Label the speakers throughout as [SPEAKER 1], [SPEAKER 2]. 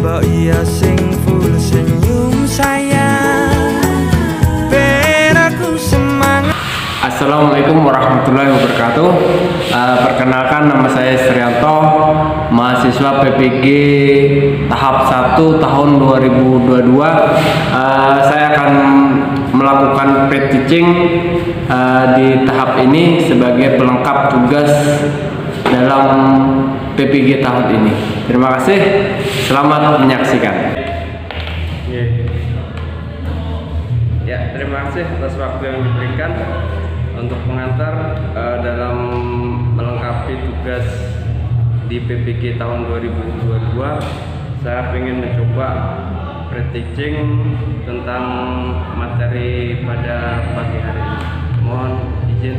[SPEAKER 1] mbok iya sing full senyum sayang ben aku semangat.
[SPEAKER 2] Assalamualaikum warahmatullahi wabarakatuh. Perkenalkan, nama saya Srianto, mahasiswa PPG tahap 1 tahun 2022. Saya akan melakukan pre-teaching di tahap ini sebagai pelengkap tugas dalam PPG tahun ini. Terima kasih, selamat menyaksikan. Ya, terima kasih atas waktu yang diberikan untuk pengantar dalam melengkapi tugas di PPG tahun 2022. Saya ingin mencoba pre-teaching tentang materi pada pagi hari ini. Mohon izin.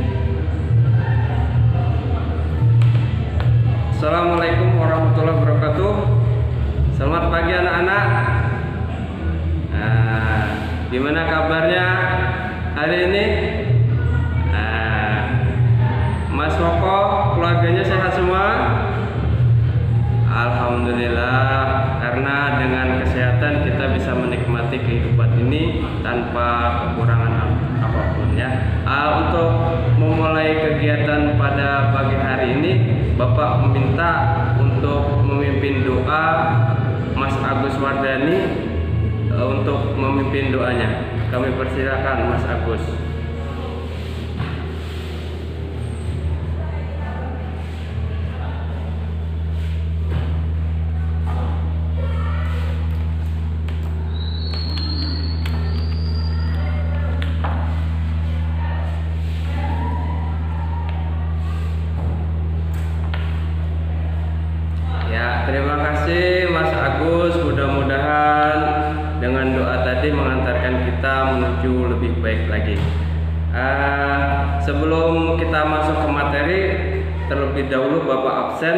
[SPEAKER 2] Assalamualaikum warahmatullahi wabarakatuh. Selamat pagi anak-anak. Gimana kabarnya hari ini? Mas Woko, keluarganya sehat semua? Alhamdulillah, karena dengan kesehatan kita bisa menikmati kehidupan ini tanpa kekurangan apapun ya. Untuk memulai kegiatan pada pagi hari ini, Bapak meminta untuk memimpin doa Mas Agus Wardani untuk memimpin doanya. Kami persilakan Mas Agus. Ya, terima kasih Mas Agus. Mudah-mudahan dengan doa tadi mengantarkan kita menuju lebih baik lagi. Sebelum kita masuk ke materi, terlebih dahulu Bapak absen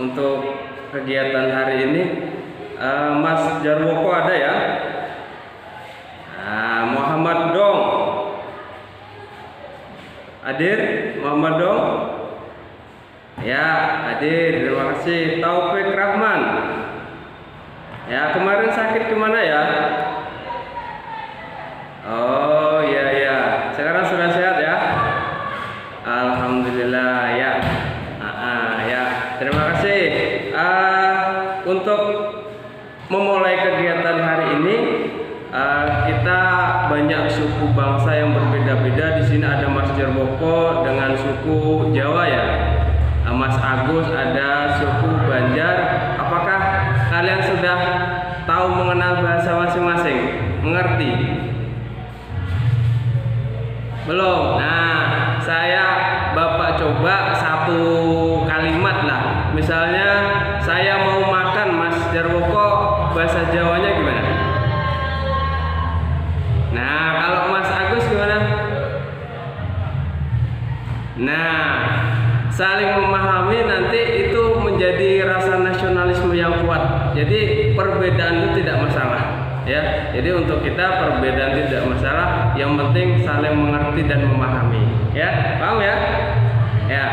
[SPEAKER 2] untuk kegiatan hari ini. Mas Jarwoko ada ya? Muhammad Dong hadir? Muhammad Dong? Ya, hadir. Terima kasih. Taufik Rahman. Ya, kemarin sakit kemana ya? Oh iya ya, sekarang sudah sehat ya? Alhamdulillah ya. Ya, terima kasih. Untuk memulai kegiatan hari ini, kita banyak suku bangsa yang berbeda-beda. Di sini ada Mas Jarwoko dengan suku Jawa ya. Mas Agus ada suku Banjar. Apakah kalian sudah tahu mengenal bahasa masing-masing? Mengerti? Belum? Nah, Bapak coba satu kalimat lah. Misalnya saya mau makan, Mas Jarwoko, bahasa Jawanya gimana? Nah, kalau Mas Agus gimana? Nah, saling memahami nanti itu menjadi rasa nasionalisme yang kuat. Jadi perbedaan itu tidak masalah ya. Jadi untuk kita perbedaan tidak masalah, yang penting saling mengerti dan memahami ya. Paham ya? Ya.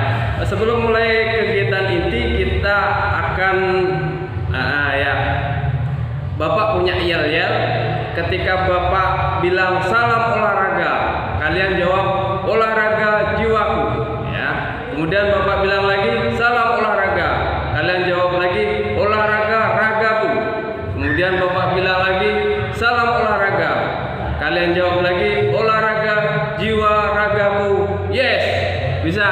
[SPEAKER 2] Sebelum mulai kegiatan inti, kita akan ya. Bapak punya yel-yel. Ketika Bapak bilang salam olahraga, kalian jawab olahraga jiwaku ya. Kemudian Bapak bilang lagi salam olahraga, kalian jawab lagi olahraga ragaku. Kemudian Bapak bilang lagi salam olahraga, kalian jawab lagi olahraga jiwa ragaku. Yes, bisa?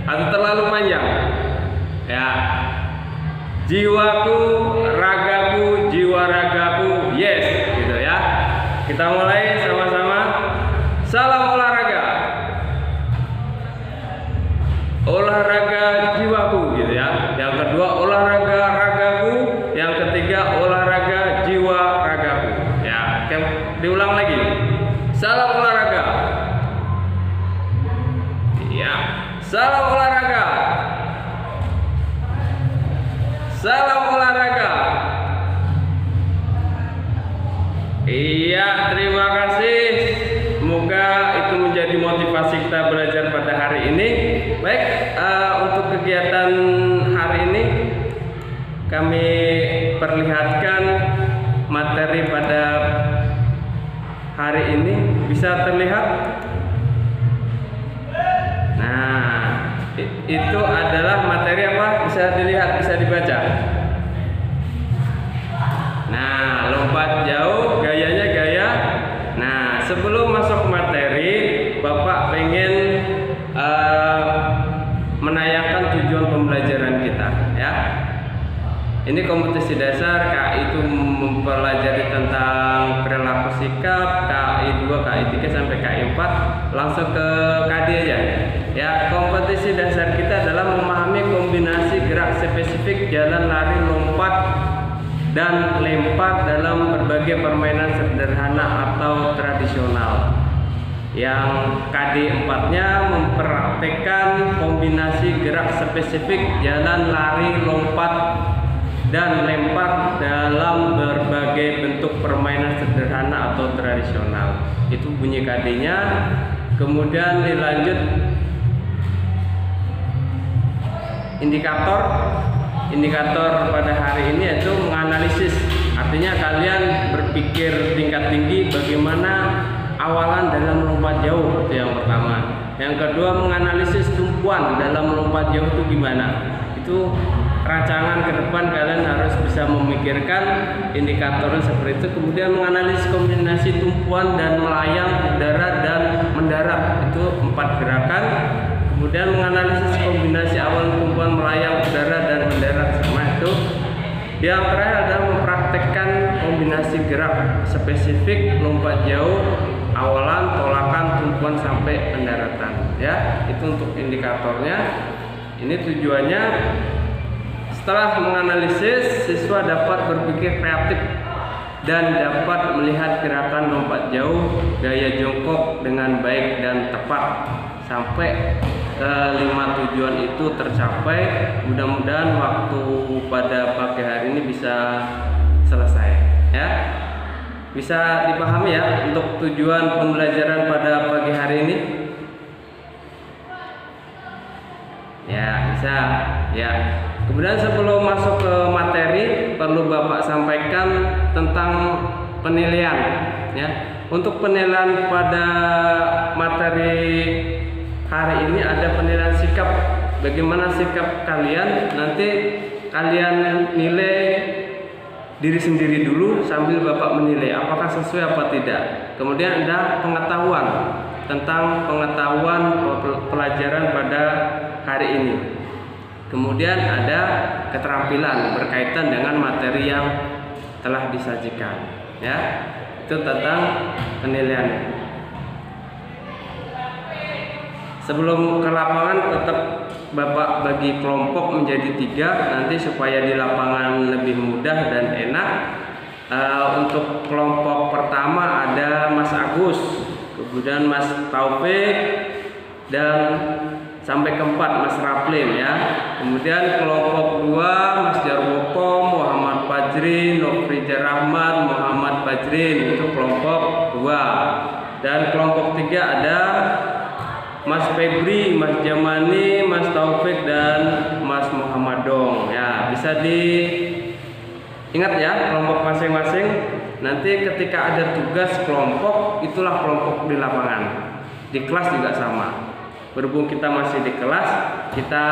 [SPEAKER 2] Atau terlalu panjang? Ya. Jiwaku, ragaku, jiwa ragaku. Yes, gitu ya. Kita mulai sama-sama. Salam olahraga. Olahraga jiwaku gitu ya. Yang kedua olahraga ragaku, yang ketiga olahraga jiwa ragaku. Ya, diulang lagi. Salam olahraga. Ya. Salam olahraga. Salam olahraga. Iya, terima kasih. Semoga itu menjadi motivasi kita belajar pada hari ini. Baik, untuk kegiatan hari ini kami perlihatkan materi pada hari ini, bisa terlihat. Nah, itu adalah materi apa? Bisa dilihat, bisa dibaca. Nah, lompat jauh, gayanya gaya. Nah, sebelum masuk materi, Bapak pengen menayangkan tujuan pembelajaran kita, ya. Ini kompetisi dasar, KI itu mempelajari tentang perilaku sikap, KI 2, KI 3 sampai KI 4. Langsung ke KD aja. Ya, kompetisi dasar kita adalah memahami kombinasi gerak spesifik jalan, lari, lompat, dan lempar dalam berbagai permainan sederhana atau tradisional. Yang KD 4-nya mempraktekkan kombinasi gerak spesifik jalan, lari, lompat, dan lempar dalam berbagai bentuk permainan sederhana atau tradisional. Itu bunyi KD-nya. Kemudian dilanjut indikator pada hari ini yaitu menganalisis. Artinya kalian berpikir tingkat tinggi bagaimana awalan dalam melompat jauh, itu yang pertama. Yang kedua, menganalisis tumpuan dalam melompat jauh itu gimana. Itu rancangan ke depan kalian harus bisa memikirkan indikatornya seperti itu. Kemudian menganalisis kombinasi tumpuan dan melayang, udara dan mendarat, itu 4 gerakan. Kemudian menganalisis kombinasi awalan tumpuan, melayang, udara dan mendarat, sama itu. Yang terakhir adalah mempraktekkan kombinasi gerak spesifik, lompat jauh, awalan, tolakan, tumpuan sampai pendaratan. Ya, itu untuk indikatornya. Ini tujuannya setelah menganalisis, siswa dapat berpikir kreatif dan dapat melihat gerakan lompat jauh, gaya jongkok dengan baik dan tepat sampai 5 tujuan itu tercapai. Mudah-mudahan waktu pada pagi hari ini bisa selesai, ya. Bisa dipahami ya untuk tujuan pembelajaran pada pagi hari ini? Ya, bisa. Ya. Kemudian sebelum masuk ke materi, perlu Bapak sampaikan tentang penilaian, ya. Untuk penilaian pada materi hari ini ada penilaian sikap. Bagaimana sikap kalian? Nanti kalian nilai diri sendiri dulu sambil Bapak menilai apakah sesuai apa tidak. Kemudian ada pengetahuan tentang pengetahuan pelajaran pada hari ini. Kemudian ada keterampilan berkaitan dengan materi yang telah disajikan, ya. Itu tentang penilaian. Sebelum ke lapangan, tetap Bapak bagi kelompok menjadi 3 nanti supaya di lapangan lebih mudah dan enak. Untuk kelompok pertama ada Mas Agus, kemudian Mas Taufik, dan sampai keempat Mas Raplim, ya. Kemudian kelompok 2 Mas Jarwoko, Muhammad Fajrin, Nofrijar Rahmat, Muhammad Fajrin, itu kelompok 2. Dan kelompok 3 ada Mas Febri, Mas Jamani, Mas Taufik, dan Mas Muhammad Dong. Ya, bisa diingat ya kelompok masing-masing. Nanti ketika ada tugas kelompok, itulah kelompok di lapangan. Di kelas juga sama. Berhubung kita masih di kelas, kita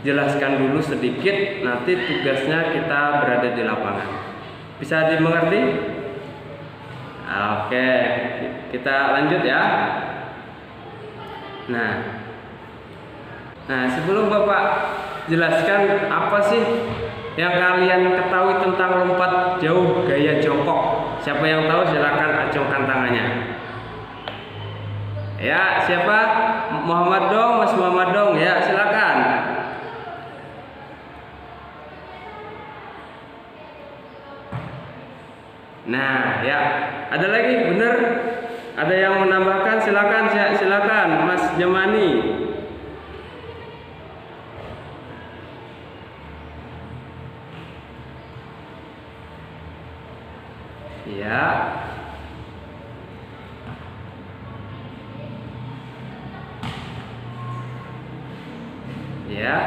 [SPEAKER 2] jelaskan dulu sedikit. Nanti tugasnya kita berada di lapangan. Bisa dimengerti? Oke, kita lanjut ya. Nah, sebelum Bapak jelaskan apa sih yang kalian ketahui tentang lompat jauh gaya jongkok. Siapa yang tahu silakan acungkan tangannya. Ya, siapa? Muhammad Dong, Mas Muhammad Dong, ya silakan. Nah, ya, ada lagi, bener? Ada yang menambahkan? Silakan, Mas Jamani. Ya. Ya.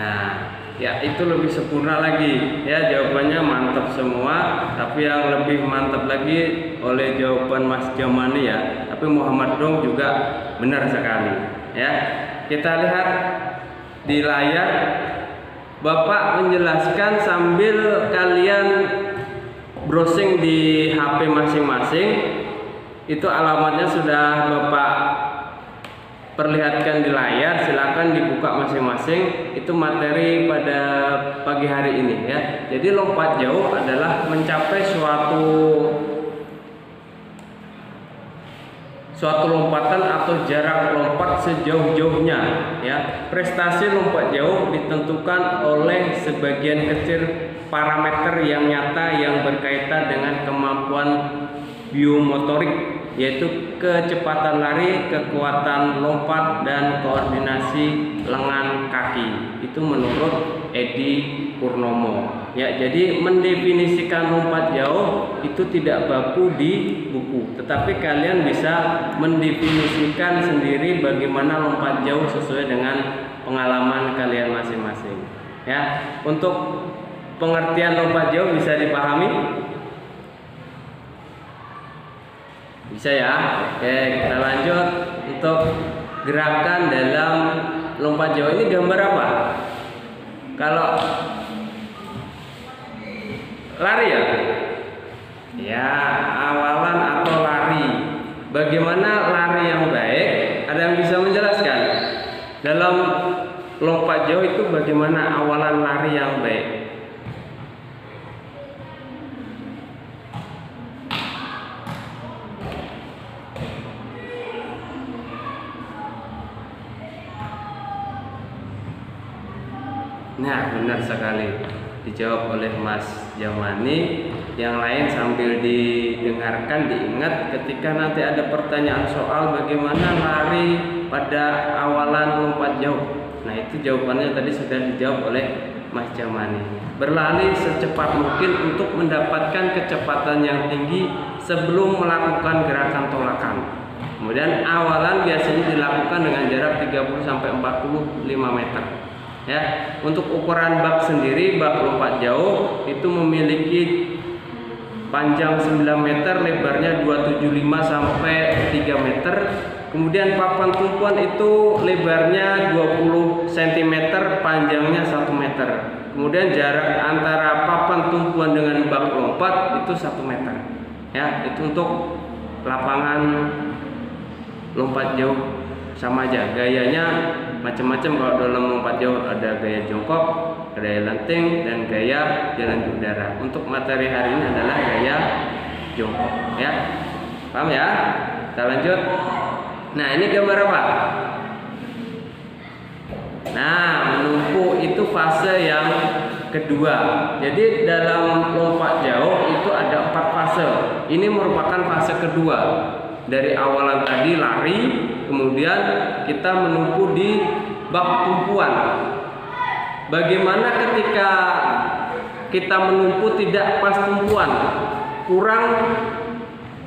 [SPEAKER 2] Nah, ya itu lebih sempurna lagi ya, jawabannya mantap semua. Tapi yang lebih mantap lagi oleh jawaban Mas Jamani ya, tapi Muhammad Dong juga benar sekali ya. Kita lihat di layar, Bapak menjelaskan sambil kalian browsing di HP masing-masing. Itu alamatnya sudah Bapak perlihatkan di layar, silakan dibuka masing-masing. Itu materi pada pagi hari ini ya. Jadi lompat jauh adalah mencapai suatu lompatan atau jarak lompat sejauh-jauhnya ya. Prestasi lompat jauh ditentukan oleh sebagian kecil parameter yang nyata yang berkaitan dengan kemampuan biomotorik, yaitu kecepatan lari, kekuatan lompat, dan koordinasi lengan kaki. Itu menurut Edi Purnomo ya. Jadi mendefinisikan lompat jauh itu tidak baku di buku, tetapi kalian bisa mendefinisikan sendiri bagaimana lompat jauh sesuai dengan pengalaman kalian masing-masing ya. Untuk pengertian lompat jauh bisa dipahami? Bisa ya. Oke, kita lanjut untuk gerakan dalam lompat jauh. Ini gambar apa? Kalau lari ya? Ya, awalan atau lari. Bagaimana lari yang baik? Ada yang bisa menjelaskan? Dalam lompat jauh itu bagaimana awalan lari yang baik? Nah, benar sekali dijawab oleh Mas Jamani. Yang lain sambil didengarkan, diingat ketika nanti ada pertanyaan soal bagaimana lari pada awalan lompat jauh. Nah, itu jawabannya tadi sudah dijawab oleh Mas Jamani. Berlari secepat mungkin untuk mendapatkan kecepatan yang tinggi sebelum melakukan gerakan tolakan. Kemudian awalan biasanya dilakukan dengan jarak 30 sampai 45 meter. Ya, untuk ukuran bak sendiri, bak lompat jauh itu memiliki panjang 9 meter, lebarnya 275 sampai 3 meter. Kemudian papan tumpuan itu lebarnya 20 cm, panjangnya 1 meter. Kemudian jarak antara papan tumpuan dengan bak lompat itu 1 meter. Ya, itu untuk lapangan lompat jauh. Sama aja, gayanya macam-macam. Kalau dalam lompat jauh ada gaya jongkok, gaya lenting, dan gaya jalan di udara. Untuk materi hari ini adalah gaya jongkok ya. Paham ya? Kita lanjut. Nah, ini gambar apa? Nah, menumpu itu fase yang kedua. Jadi dalam lompat jauh itu ada 4 fase. Ini merupakan fase kedua. Dari awalan tadi lari, kemudian kita menumpu di bak tumpuan. Bagaimana ketika kita menumpu tidak pas tumpuan, kurang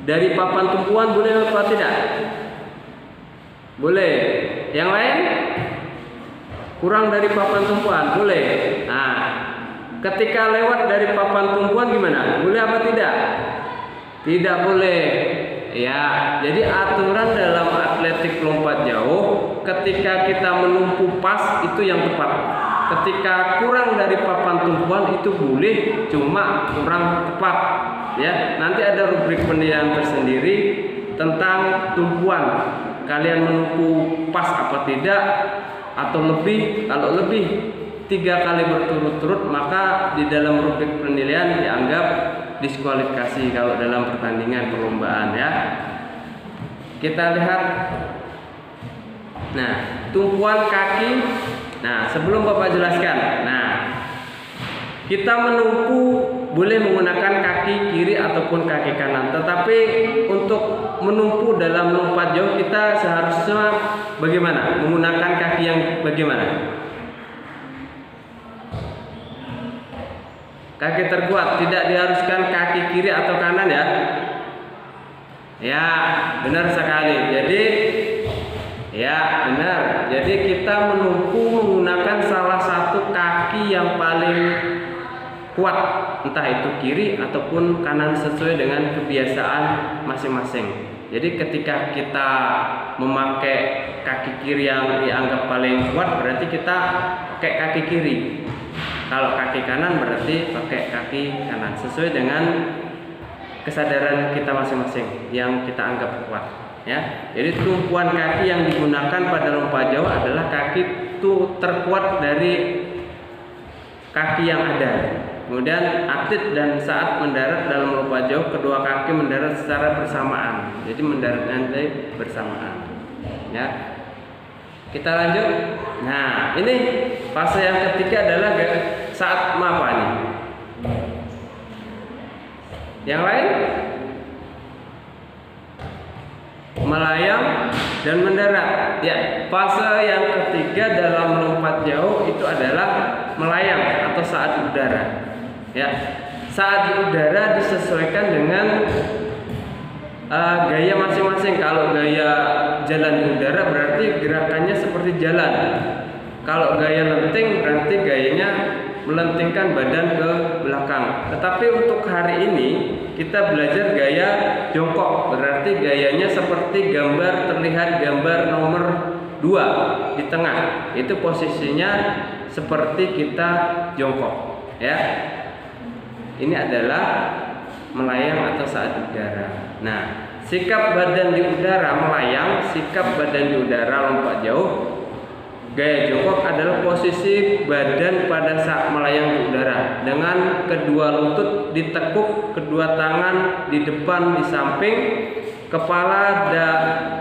[SPEAKER 2] dari papan tumpuan, boleh atau tidak? Boleh. Yang lain? Kurang dari papan tumpuan, boleh. Nah, ketika lewat dari papan tumpuan gimana? Boleh apa tidak? Tidak boleh. Ya, jadi aturan dalam atletik lompat jauh, ketika kita menumpu pas itu yang tepat. Ketika kurang dari papan tumpuan itu boleh, cuma kurang tepat. Ya, nanti ada rubrik penilaian tersendiri tentang tumpuan. Kalian menumpu pas apa tidak atau lebih. Kalau lebih 3 kali berturut-turut, maka di dalam rubrik penilaian dianggap diskualifikasi kalau dalam pertandingan perlombaan ya. Kita lihat. Nah, tumpuan kaki. Nah, sebelum Bapak jelaskan. Nah, kita menumpu boleh menggunakan kaki kiri ataupun kaki kanan. Tetapi untuk menumpu dalam lompat jauh kita seharusnya bagaimana? Menggunakan kaki yang bagaimana? Kaki terkuat, tidak diharuskan kaki kiri atau kanan ya. Ya, benar sekali. Jadi ya, benar. Jadi kita menumpu menggunakan salah satu yang paling kuat, entah itu kiri ataupun kanan sesuai dengan kebiasaan masing-masing. Jadi ketika kita memakai kaki kiri yang dianggap paling kuat, berarti kita pakai kaki kiri. Kalau kaki kanan berarti pakai kaki kanan sesuai dengan kesadaran kita masing-masing yang kita anggap kuat. Ya, jadi tumpuan kaki yang digunakan pada lompat jauh adalah kaki itu terkuat dari kaki yang ada. Kemudian atlet dan saat mendarat dalam lompat jauh, kedua kaki mendarat secara bersamaan. Jadi mendarat nanti bersamaan. Ya, kita lanjut. Nah, ini fase yang ketiga adalah saat apa nih? Yang lain? Melayang dan mendarat. Ya, fase yang ketiga dalam lompat jauh itu adalah melayang atau saat udara. Ya, saat di udara disesuaikan dengan gaya masing-masing. Kalau gaya jalan di udara berarti gerakannya seperti jalan. Kalau gaya lenting berarti gayanya melentingkan badan ke belakang. Tetapi untuk hari ini kita belajar gaya jongkok. Berarti gayanya seperti terlihat gambar nomor 2 di tengah. Itu posisinya seperti kita jongkok. Ya, ini adalah melayang atau saat udara. Nah, sikap badan di udara melayang, sikap badan di udara lompat jauh. Gaya jongkok adalah posisi badan pada saat melayang di udara dengan kedua lutut ditekuk, kedua tangan di depan di samping kepala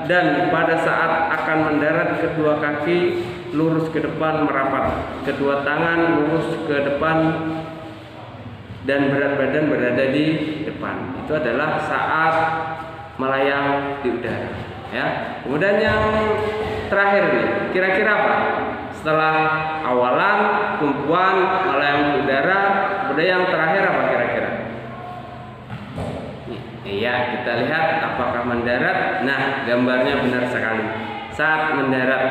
[SPEAKER 2] dan pada saat akan mendarat kedua kaki lurus ke depan merapat, kedua tangan lurus ke depan dan berat badan berada di depan. Itu adalah saat melayang di udara. Ya. Kemudian yang terakhir nih, kira-kira apa? Setelah awalan, tumpuan, melayang di udara, kemudian yang terakhir apa kira-kira? Iya, kita lihat apakah mendarat. Nah, gambarnya benar sekali. Saat mendarat.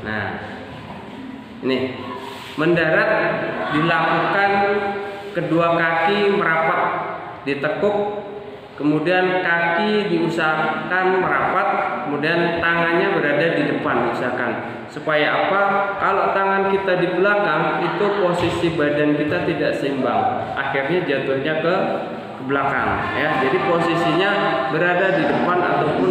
[SPEAKER 2] Nah, ini mendarat dilakukan kedua kaki merapat, ditekuk, kemudian kaki diusahakan merapat, kemudian tangannya berada di depan diusahakan. Supaya apa? Kalau tangan kita di belakang, itu posisi badan kita tidak seimbang. Akhirnya jatuhnya ke belakang. Ya, jadi posisinya berada di depan ataupun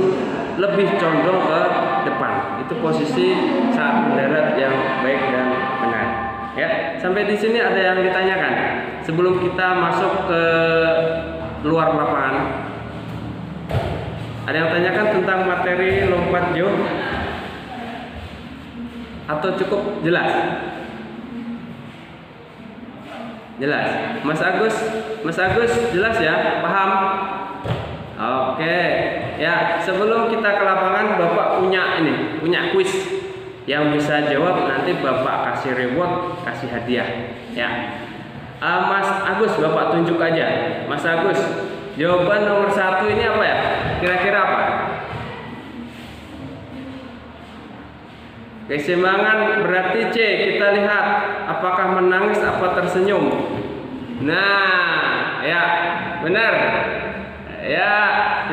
[SPEAKER 2] lebih condong ke depan. Itu posisi saat mendarat yang baik dan benar. Ya, sampai di sini ada yang ditanyakan sebelum kita masuk ke luar lapangan. Ada yang tanyakan tentang materi lompat jauh atau cukup jelas? Jelas. Mas Agus jelas ya? Paham? Oke. Ya, sebelum kita ke lapangan, Bapak punya kuis. Yang bisa jawab nanti Bapak kasih reward, kasih hadiah. Ya. Mas Agus, Bapak tunjuk aja. Mas Agus, jawaban nomor 1 ini apa ya? Kira-kira apa? Keseimbangan berarti C. Kita lihat apakah menangis apa tersenyum. Nah, ya benar. Ya,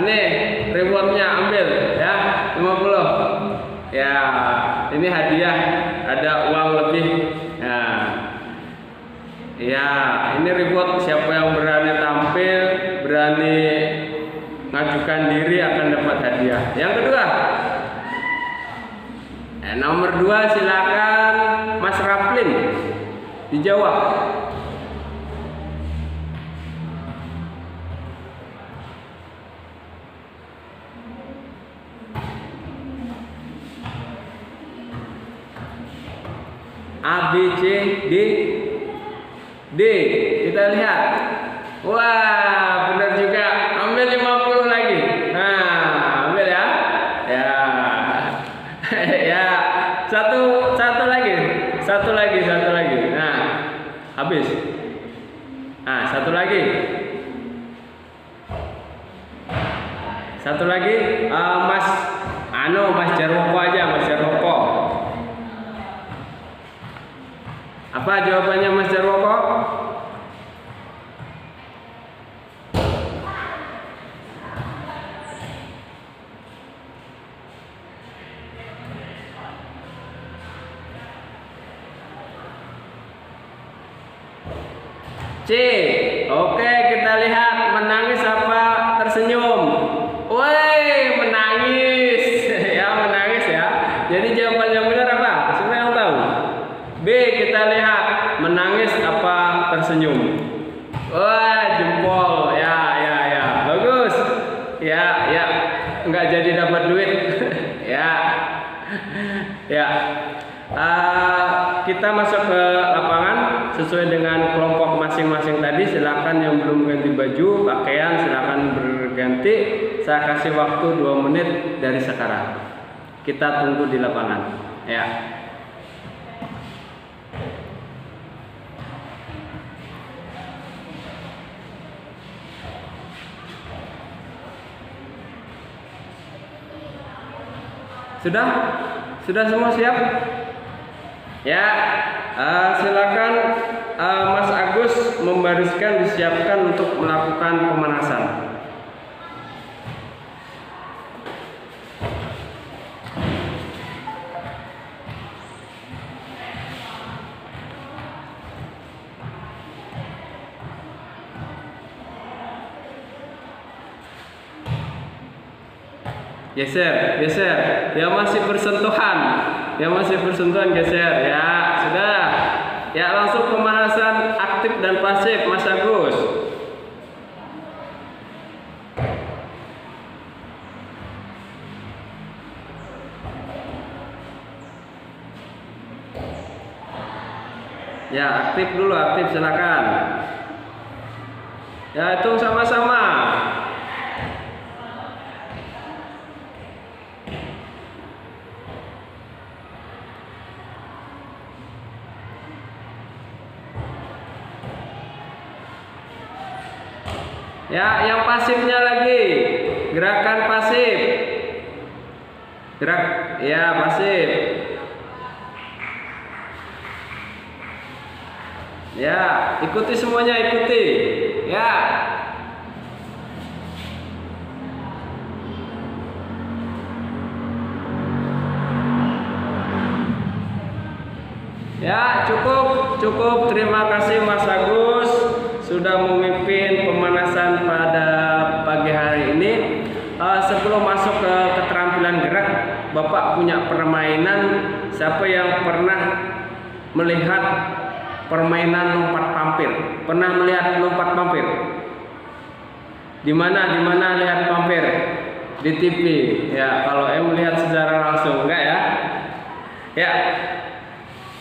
[SPEAKER 2] ini rewardnya ambil ya 50. Ya, ini hadiah, ada uang lebih. Ya, ini reward. Siapa yang berani tampil, berani ngajukan diri akan dapat hadiah. Yang kedua, nomor 2 silakan Mas Raplin dijawab. A, B, C, D. D, kita lihat. Wah, benar juga. Ambil 50 lagi. Nah, ambil ya. Ya. Ya. Satu lagi. Nah, habis. Nah, satu lagi. Mas Jarwoko aja, Mas Jarwoko. Apa jawabannya Mas Jarwoko? C. Oke, kita lihat menangis apa tersenyum. Woi, menangis. Ya, menangis ya. Jadi jawaban yang benar apa? Siapa yang tahu? B. Kita lihat menangis apa tersenyum. Wah, jempol. Ya. Bagus. Ya. Nggak jadi dapat duit. Ya. Kita masuk ke lapangan sesuai dengan kelompok masing-masing tadi. Silakan yang belum ganti baju, pakaian silakan berganti. Saya kasih waktu 2 menit dari sekarang. Kita tunggu di lapangan. Ya. Sudah semua siap? Ya, silakan Mas Agus membariskan, disiapkan untuk melakukan pemanasan. Geser. Yang masih bersentuhan geser. Ya, sudah. Ya, langsung pemanasan aktif dan pasif Mas Agus. Ya, aktif silakan. Ya, hitung sama-sama. Ya, yang pasifnya lagi, gerakan pasif. Pasif. Ya, ikuti semuanya, ikuti. Ya. Ya, cukup. Terima kasih Mas Agus sudah memimpin pemanasan pada pagi hari ini. Sebelum masuk ke keterampilan gerak, Bapak punya permainan. Siapa yang pernah melihat permainan lompat pampir? Pernah melihat lompat pampir? Di mana lihat pampir? Di TV. Ya, kalau melihat secara langsung enggak ya?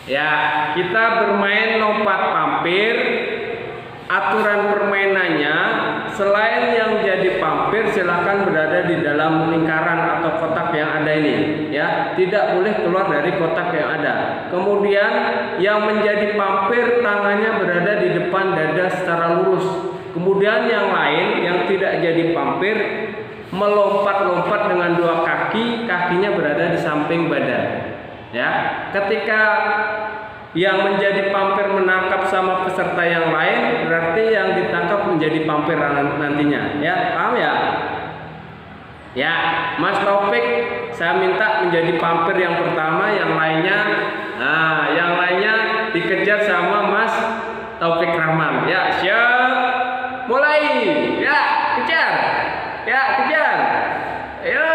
[SPEAKER 2] Ya, kita bermain lompat pampir. Aturan permainannya, selain yang jadi pampir silakan berada di dalam lingkaran atau kotak yang ada ini, ya, tidak boleh keluar dari kotak yang ada. Kemudian yang menjadi pampir tangannya berada di depan dada secara lurus. Kemudian yang lain yang tidak jadi pampir melompat-lompat dengan 2 kaki, kakinya berada di samping badan. Ya, ketika yang menjadi pampir menangkap sama peserta yang lain, berarti yang ditangkap menjadi pampir nantinya. Ya, paham ya? Ya, Mas Taufik, saya minta menjadi pampir yang pertama, yang lainnya dikejar sama Mas Taufik Rahman. Ya, siap. Mulai. Ya, kejar. Ayo,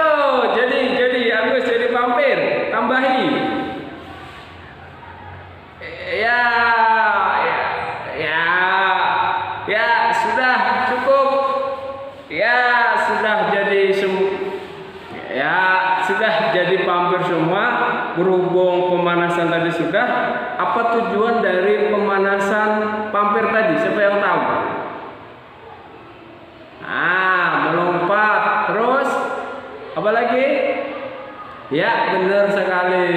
[SPEAKER 2] jadi Agus jadi pampir. Tambahi. Ya, sudah cukup. Ya, sudah jadi pampir semua. Berhubung pemanasan tadi sudah, apa tujuan dari pemanasan pampir tadi? Siapa yang tahu? Melompat. Terus apa lagi? Ya, benar sekali.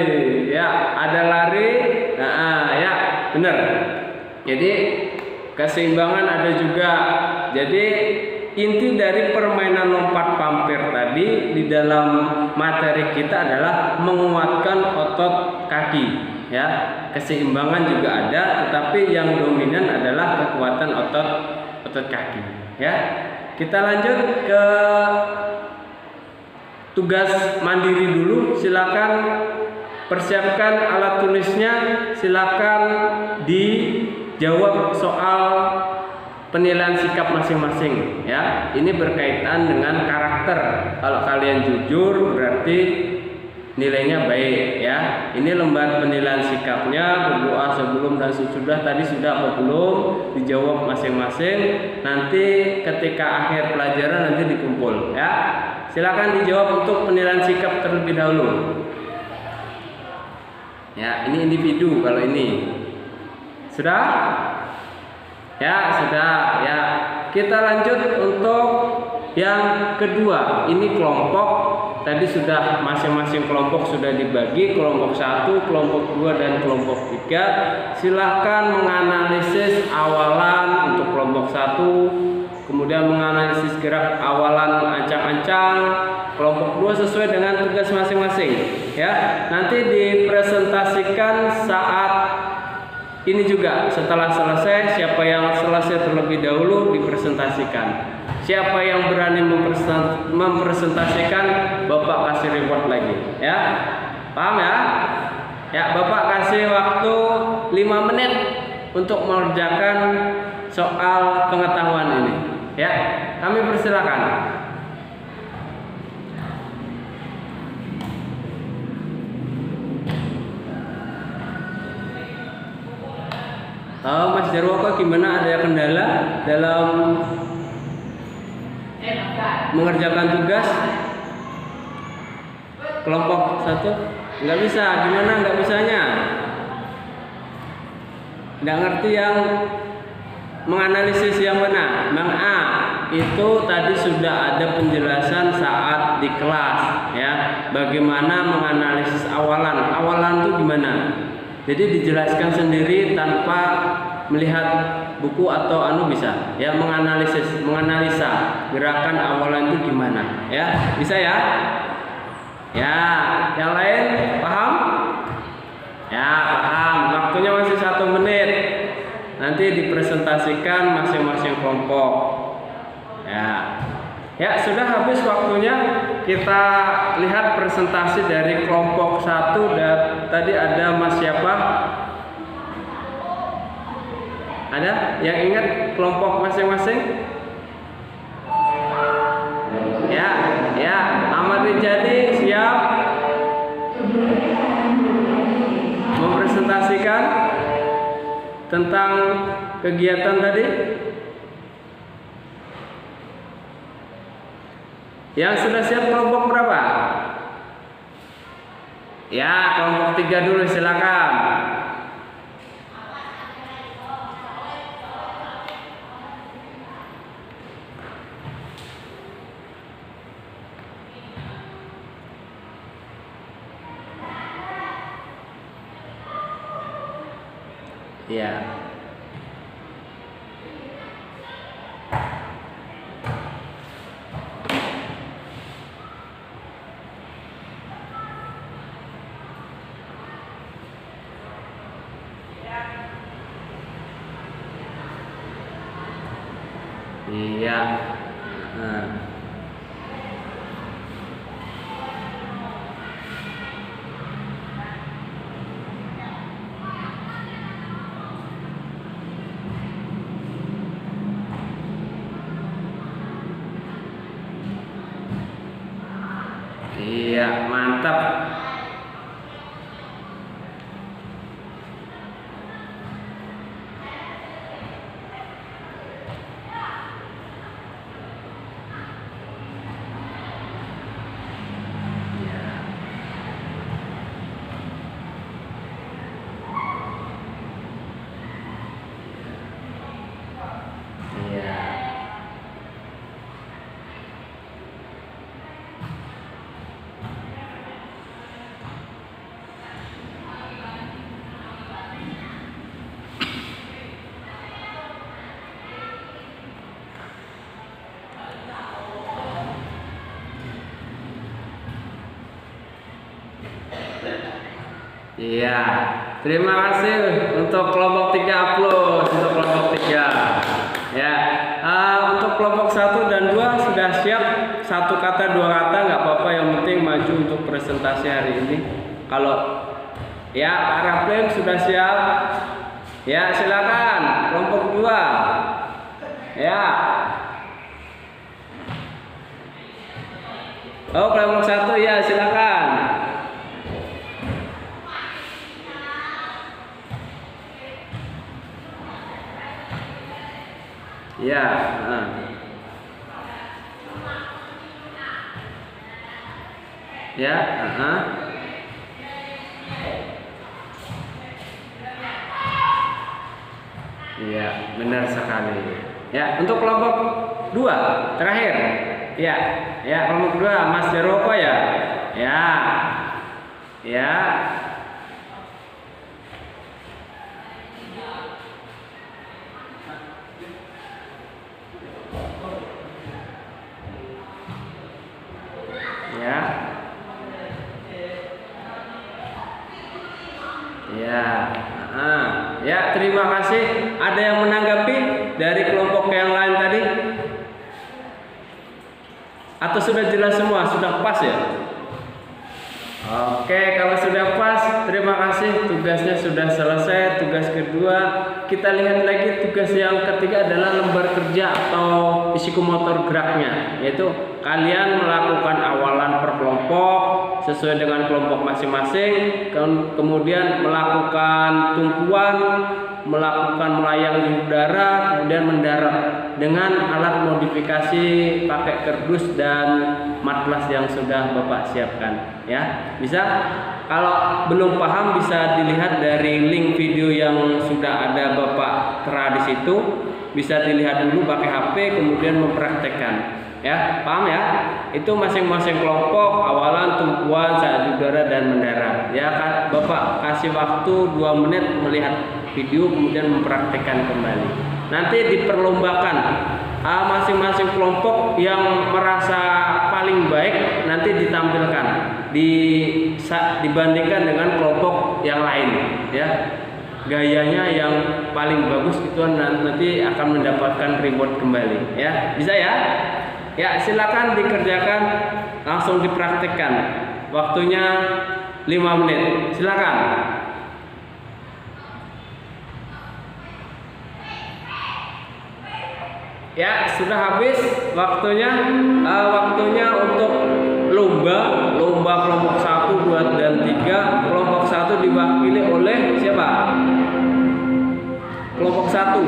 [SPEAKER 2] Ya, ada lari. Ya, benar. Jadi keseimbangan ada juga. Jadi inti dari permainan lompat pampir tadi di dalam materi kita adalah menguatkan otot kaki. ya. Keseimbangan juga ada, tetapi yang dominan adalah kekuatan otot kaki, ya. Kita lanjut ke tugas mandiri dulu. Silakan persiapkan alat tulisnya, silakan dijawab soal penilaian sikap masing-masing, ya. Ini berkaitan dengan karakter. Kalau kalian jujur berarti nilainya baik, ya. Ini lembar penilaian sikapnya, berdoa sebelum dan sesudah tadi sudah apa belum, dijawab masing-masing. Nanti ketika akhir pelajaran nanti dikumpul, ya. Silakan dijawab untuk penilaian sikap terlebih dahulu. Ya, ini individu kalau ini. Sudah? Ya, sudah, ya. Kita lanjut untuk yang kedua. Ini kelompok. Tadi sudah masing-masing kelompok sudah dibagi, kelompok 1, kelompok 2 dan kelompok 3. Silahkan menganalisis awalan untuk kelompok 1, kemudian menganalisis gerak awalan ancang-ancang. Kelompok 2 sesuai dengan tugas masing-masing, ya. Nanti dipresentasikan saat ini juga. Setelah selesai, siapa yang selesai terlebih dahulu dipresentasikan. Siapa yang berani mempresentasikan, Bapak kasih reward lagi, ya. Paham ya? Ya, Bapak kasih waktu 5 menit untuk mengerjakan soal pengetahuan ini, ya. Kami persilakan. Mas Jarwo, gimana, ada kendala dalam mengerjakan tugas kelompok 1? Nggak bisa, gimana nggak bisanya? Nggak ngerti yang menganalisis yang mana? Bang A, itu tadi sudah ada penjelasan saat di kelas, ya. Bagaimana menganalisis awalan? Awalan itu gimana? Jadi dijelaskan sendiri tanpa melihat buku atau bisa, ya. Menganalisa gerakan awalan itu gimana, ya. Bisa ya? Ya, yang lain paham? Ya, paham. Waktunya masih 1 menit. Nanti dipresentasikan masing-masing kelompok, ya. Ya, sudah habis waktunya. Kita lihat presentasi dari kelompok 1. Dan tadi ada Mas siapa? Ada yang ingat kelompok masing-masing? Ya, ya. Ahmad Rijadi siap mempresentasikan tentang kegiatan tadi. Yang sudah siap kelompok berapa? Ya, kelompok 3 dulu, silakan. Ya. Iya. Nah. Iya, mantap. Iya. Terima kasih untuk kelompok 3 upload untuk kelompok 3. Ya, untuk kelompok 1 dan 2 sudah siap, 1 kata 2 kata nggak apa-apa, yang penting maju untuk presentasi hari ini. Kalau ya Pak Raflim sudah siap, ya silakan kelompok 2. Ya. Oh, kelompok 1 ya silakan. Ya, ya, iya, benar sekali. Ya, untuk kelompok 2 terakhir. Ya, ya kelompok 2 Mas Jaroko ya. Ya. Ya. Ya. Ya. Ya, terima kasih. Ada yang menanggapi dari kelompok yang lain tadi? Atau sudah jelas semua? Sudah pas ya? Oke, kalau sudah pas, terima kasih. Tugasnya sudah selesai. Tugas kedua, kita lihat lagi. Tugas yang ketiga adalah lembar kerja atau psikomotor geraknya, yaitu kalian melakukan awalan per kelompok sesuai dengan kelompok masing-masing, kemudian melakukan tumpuan, melakukan melayang di udara, kemudian mendarat dengan alat modifikasi pakai kardus dan matlas yang sudah Bapak siapkan. Ya, bisa. Kalau belum paham bisa dilihat dari link video yang sudah ada Bapak tera di situ. Bisa dilihat dulu pakai HP, kemudian mempraktekkan. Ya, paham ya? Itu masing-masing kelompok awalan, tumpuan, saat di udara dan mendarat. Ya, Bapak kasih waktu 2 menit melihat video, kemudian mempraktekkan kembali. Nanti diperlombakan. Masing-masing kelompok yang merasa paling baik nanti ditampilkan dibandingkan dengan kelompok yang lain, ya. Gayanya yang paling bagus itu nanti akan mendapatkan reward kembali, ya. Bisa ya? Ya, silakan dikerjakan, langsung dipraktikkan. Waktunya 5 menit. Silakan. Ya, sudah habis waktunya. Waktunya untuk lomba kelompok 1, 2, dan 3. Kelompok 1 diwakili oleh siapa? Kelompok 1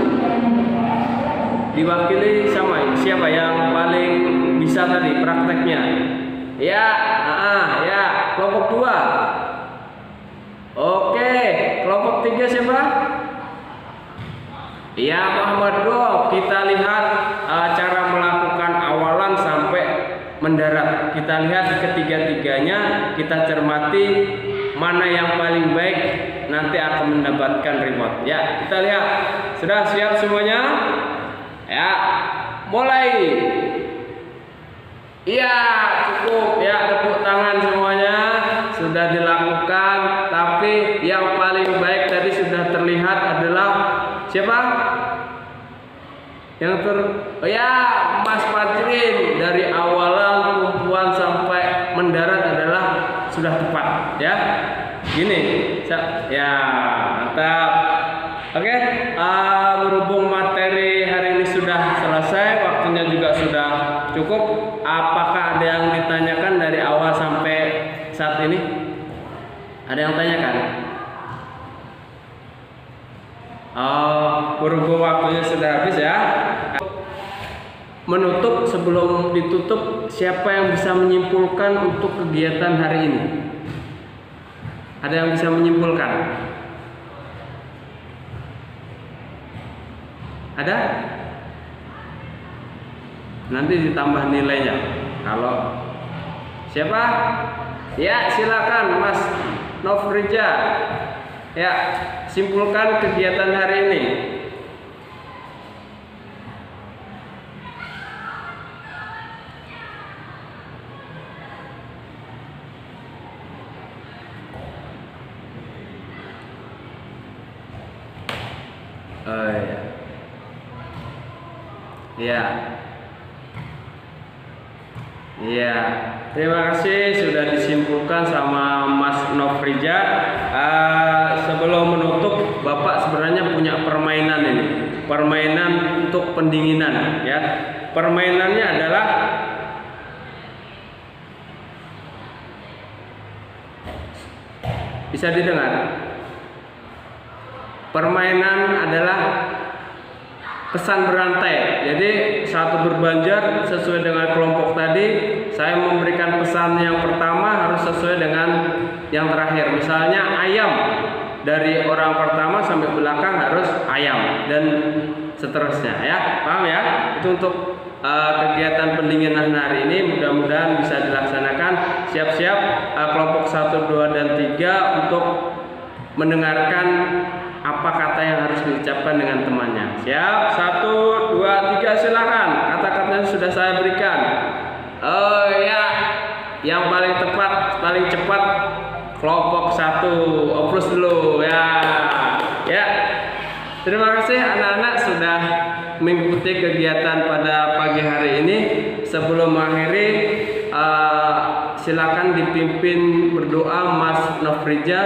[SPEAKER 2] diwakili sama siapa yang paling bisa tadi prakteknya? Ya, ya, kelompok 2. Oke, kelompok 3 siapa? Ya, Muhammad dong. Kita lihat cara melakukan awalan sampai mendarat. Kita lihat ketiga-tiganya, kita cermati mana yang paling baik, nanti akan mendapatkan reward. Ya, kita lihat. Sudah siap semuanya? Ya, mulai. Iya, cukup ya, tepuk tangan semuanya. Sudah dilakukan, tapi yang paling baik tadi sudah terlihat adalah siapa? Oh ya, Mas Fajrin, dari awalan tumpuan sampai mendarat adalah sudah tepat, ya. Gini, ya, mantap. Oke, berhubung materi hari ini sudah selesai, waktunya juga sudah cukup. Apakah ada yang ditanyakan dari awal sampai saat ini? Ada yang tanyakan? Berhubung waktunya sudah habis ya. Menutup, sebelum ditutup, siapa yang bisa menyimpulkan untuk kegiatan hari ini? Ada yang bisa menyimpulkan? Ada? Nanti ditambah nilainya. Kalau siapa? Ya, silakan Mas Nofrija. Ya, simpulkan kegiatan hari ini. Oh iya. Iya. Iya. Terima kasih sudah disimpulkan sama Mas Nofrija. Sebelum menutup, Bapak sebenarnya punya permainan ini. Permainan untuk pendinginan ya. Permainannya adalah bisa didengar. Permainan adalah pesan berantai. Jadi satu berbanjar sesuai dengan kelompok tadi. Saya memberikan pesan yang pertama harus sesuai dengan yang terakhir. Misalnya ayam, dari orang pertama sampai belakang harus ayam dan seterusnya ya. Paham ya? Itu untuk kegiatan pendinginan hari ini. Mudah-mudahan bisa dilaksanakan. Siap-siap kelompok 1, 2, dan 3 untuk mendengarkan apa kata yang harus diucapkan dengan temannya. Siap? 1, 2, 3 silakan. Kata-katanya sudah saya berikan. Oh ya, yang paling tepat, paling cepat kelompok 1. Oprus dulu ya. Ya. Terima kasih anak-anak sudah mengikuti kegiatan pada pagi hari ini. Sebelum mengakhiri, silakan dipimpin berdoa Mas Nofrija.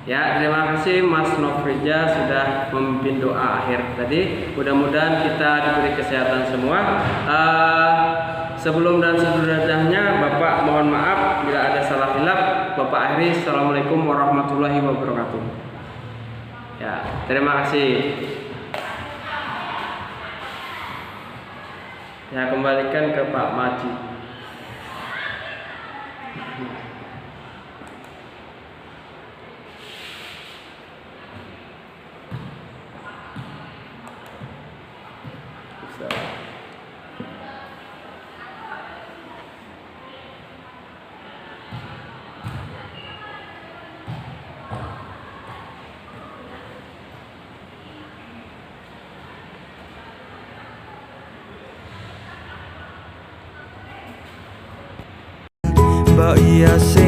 [SPEAKER 2] Ya, terima kasih Mas Nofrija sudah memimpin doa akhir tadi. Mudah-mudahan kita diberi kesehatan semua. Sebelum dan sesudahnya, Bapak mohon maaf bila ada salah hilaf. Bapak akhiri. Assalamualaikum warahmatullahi wabarakatuh. Ya, terima kasih. Saya kembalikan ke Pak Maji.
[SPEAKER 1] Mbak Yasin